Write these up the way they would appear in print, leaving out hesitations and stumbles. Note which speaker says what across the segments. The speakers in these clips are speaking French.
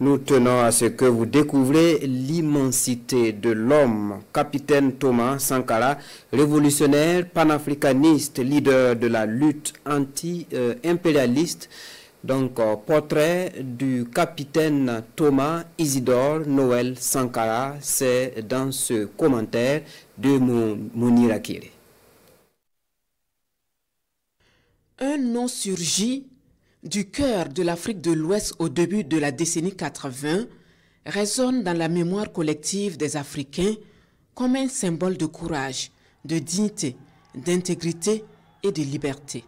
Speaker 1: Nous tenons à ce que vous découvrez l'immensité de l'homme, capitaine Thomas Sankara, révolutionnaire, panafricaniste, leader de la lutte anti-impérialiste. Donc, portrait du capitaine Thomas Isidore Noël Sankara, c'est dans ce commentaire de Mounir Akire.
Speaker 2: Un nom surgit du cœur de l'Afrique de l'Ouest au début de la décennie 80, résonne dans la mémoire collective des Africains comme un symbole de courage, de dignité, d'intégrité et de liberté.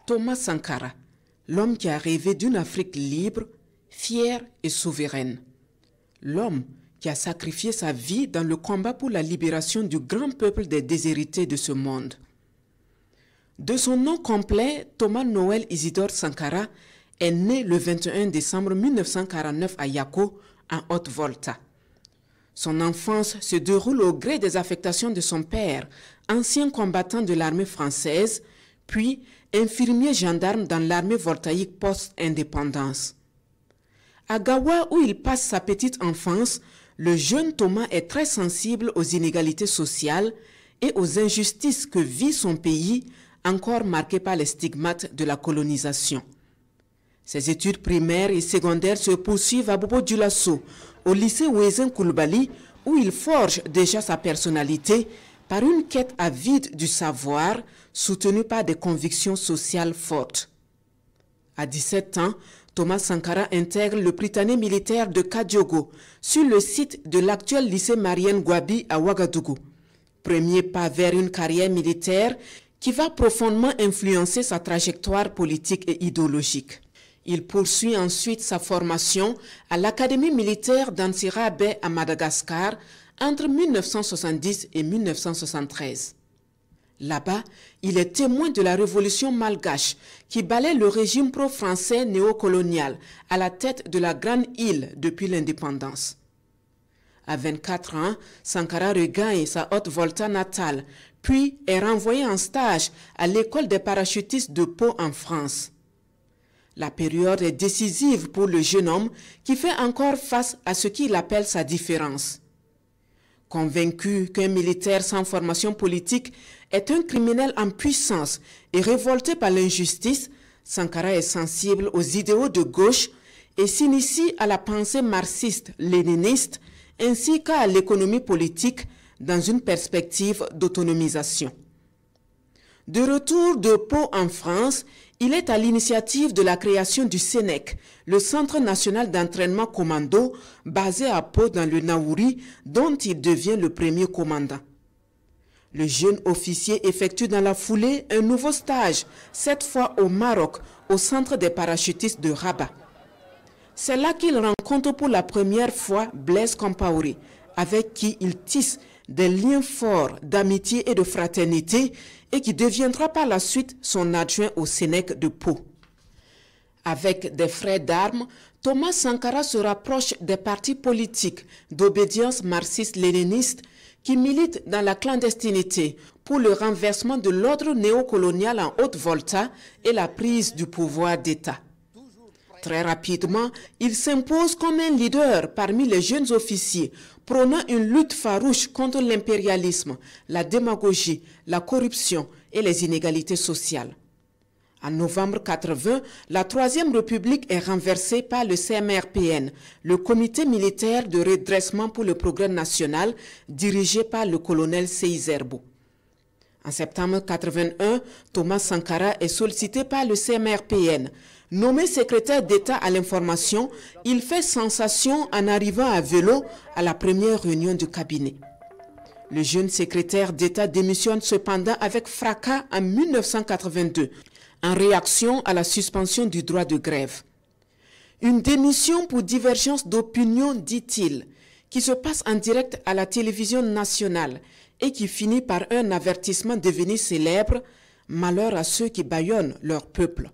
Speaker 2: Thomas Sankara, l'homme qui a rêvé d'une Afrique libre, fière et souveraine. L'homme qui a sacrifié sa vie dans le combat pour la libération du grand peuple des déshérités de ce monde. De son nom complet, Thomas Noël Isidore Sankara est né le 21 décembre 1949 à Yako, en Haute-Volta. Son enfance se déroule au gré des affectations de son père, ancien combattant de l'armée française, puis infirmier gendarme dans l'armée voltaïque post-indépendance. À Gawa, où il passe sa petite enfance, le jeune Thomas est très sensible aux inégalités sociales et aux injustices que vit son pays, encore marqué par les stigmates de la colonisation. Ses études primaires et secondaires se poursuivent à Bobo Dioulasso, au lycée Ouézen Koulibaly, où il forge déjà sa personnalité par une quête avide du savoir, soutenue par des convictions sociales fortes. À 17 ans, Thomas Sankara intègre le Prytanée militaire de Kadiogo, sur le site de l'actuel lycée Marienne Gwabi à Ouagadougou. Premier pas vers une carrière militaire qui va profondément influencer sa trajectoire politique et idéologique. Il poursuit ensuite sa formation à l'Académie militaire d'Antsirabe à Madagascar entre 1970 et 1973. Là-bas, il est témoin de la révolution malgache qui balaie le régime pro-français néocolonial à la tête de la Grande Île depuis l'indépendance. À 24 ans, Sankara regagne sa Haute-Volta natale, puis est renvoyé en stage à l'école des parachutistes de Pau en France. La période est décisive pour le jeune homme qui fait encore face à ce qu'il appelle sa différence. Convaincu qu'un militaire sans formation politique est un criminel en puissance et révolté par l'injustice, Sankara est sensible aux idéaux de gauche et s'initie à la pensée marxiste-léniniste ainsi qu'à l'économie politique dans une perspective d'autonomisation. De retour de Pau en France, il est à l'initiative de la création du CENEC, le Centre national d'entraînement commando, basé à Pau dans le Naouri, dont il devient le premier commandant. Le jeune officier effectue dans la foulée un nouveau stage, cette fois au Maroc, au Centre des parachutistes de Rabat. C'est là qu'il rencontre pour la première fois Blaise Compaoré, avec qui il tisse des liens forts d'amitié et de fraternité et qui deviendra par la suite son adjoint au Sénèque de Pau. Avec des frères d'armes, Thomas Sankara se rapproche des partis politiques d'obédience marxiste-léniniste qui militent dans la clandestinité pour le renversement de l'ordre néocolonial en Haute-Volta et la prise du pouvoir d'État. Très rapidement, il s'impose comme un leader parmi les jeunes officiers, prônant une lutte farouche contre l'impérialisme, la démagogie, la corruption et les inégalités sociales. En novembre 80, la Troisième République est renversée par le CMRPN, le Comité militaire de redressement pour le progrès national, dirigé par le colonel Seizerbo. En septembre 81, Thomas Sankara est sollicité par le CMRPN. Nommé secrétaire d'État à l'information, il fait sensation en arrivant à vélo à la première réunion du cabinet. Le jeune secrétaire d'État démissionne cependant avec fracas en 1982, en réaction à la suspension du droit de grève. Une démission pour divergence d'opinion, dit-il, qui se passe en direct à la télévision nationale et qui finit par un avertissement devenu célèbre, malheur à ceux qui bâillonnent leur peuple.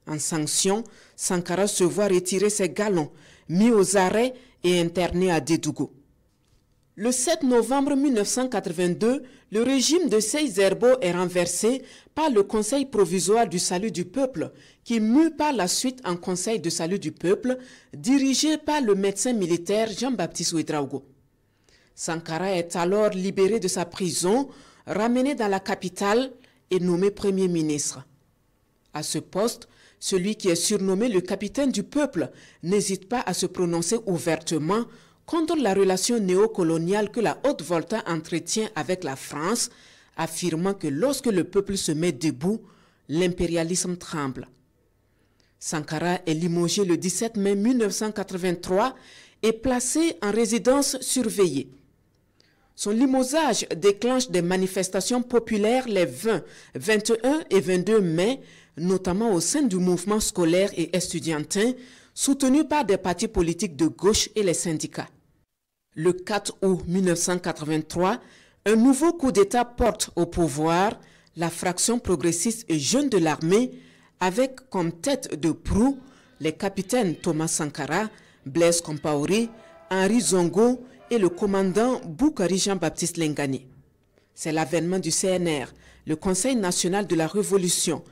Speaker 2: En sanction, Sankara se voit retirer ses galons, mis aux arrêts et interné à Dédougou. Le 7 novembre 1982, le régime de Seyss-Zerbo est renversé par le Conseil provisoire du salut du peuple, qui mue par la suite en Conseil de salut du peuple, dirigé par le médecin militaire Jean-Baptiste Ouédraogo. Sankara est alors libéré de sa prison, ramené dans la capitale et nommé Premier ministre. À ce poste, celui qui est surnommé le capitaine du peuple n'hésite pas à se prononcer ouvertement contre la relation néocoloniale que la Haute-Volta entretient avec la France, affirmant que lorsque le peuple se met debout, l'impérialisme tremble. Sankara est limogé le 17 mai 1983 et placé en résidence surveillée. Son limogeage déclenche des manifestations populaires les 20, 21 et 22 mai, notamment au sein du mouvement scolaire et estudiantin, soutenu par des partis politiques de gauche et les syndicats. Le 4 août 1983, un nouveau coup d'État porte au pouvoir la fraction progressiste et jeune de l'armée, avec comme tête de proue les capitaines Thomas Sankara, Blaise Compaoré, Henri Zongo et le commandant Boukari Jean-Baptiste Lengani. C'est l'avènement du CNR, le Conseil national de la Révolution,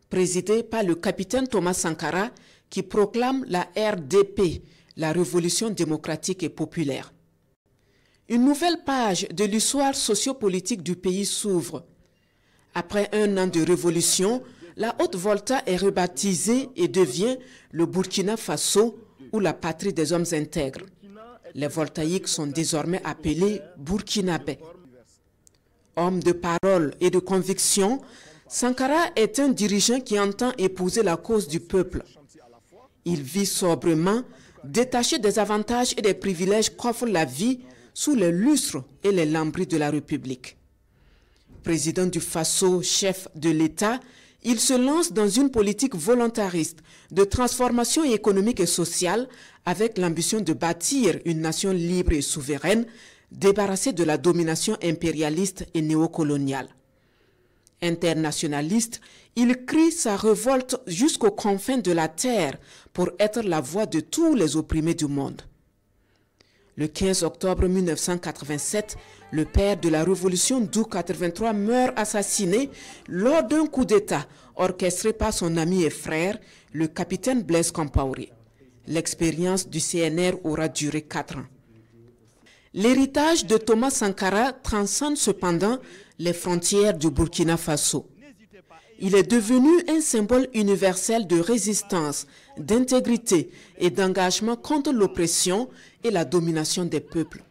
Speaker 2: présidé par le capitaine Thomas Sankara, qui proclame la RDP, la Révolution démocratique et populaire. Une nouvelle page de l'histoire sociopolitique du pays s'ouvre. Après un an de révolution, la Haute-Volta est rebaptisée et devient le Burkina Faso ou la patrie des hommes intègres. Les voltaïques sont désormais appelés Burkinabés. Homme de parole et de conviction, Sankara est un dirigeant qui entend épouser la cause du peuple. Il vit sobrement, détaché des avantages et des privilèges qu'offre la vie sous les lustres et les lambris de la République. Président du Faso, chef de l'État, il se lance dans une politique volontariste de transformation économique et sociale avec l'ambition de bâtir une nation libre et souveraine, débarrassée de la domination impérialiste et néocoloniale. Internationaliste, il crie sa révolte jusqu'aux confins de la terre pour être la voix de tous les opprimés du monde. Le 15 octobre 1987, le père de la révolution d'août 83 meurt assassiné lors d'un coup d'État orchestré par son ami et frère, le capitaine Blaise Compaoré. L'expérience du CNR aura duré 4 ans. L'héritage de Thomas Sankara transcende cependant les frontières du Burkina Faso. Il est devenu un symbole universel de résistance, d'intégrité et d'engagement contre l'oppression et la domination des peuples.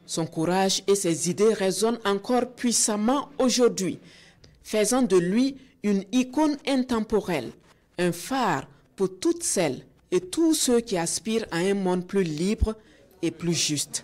Speaker 2: Son courage et ses idées résonnent encore puissamment aujourd'hui, faisant de lui une icône intemporelle, un phare pour toutes celles et tous ceux qui aspirent à un monde plus libre et plus juste.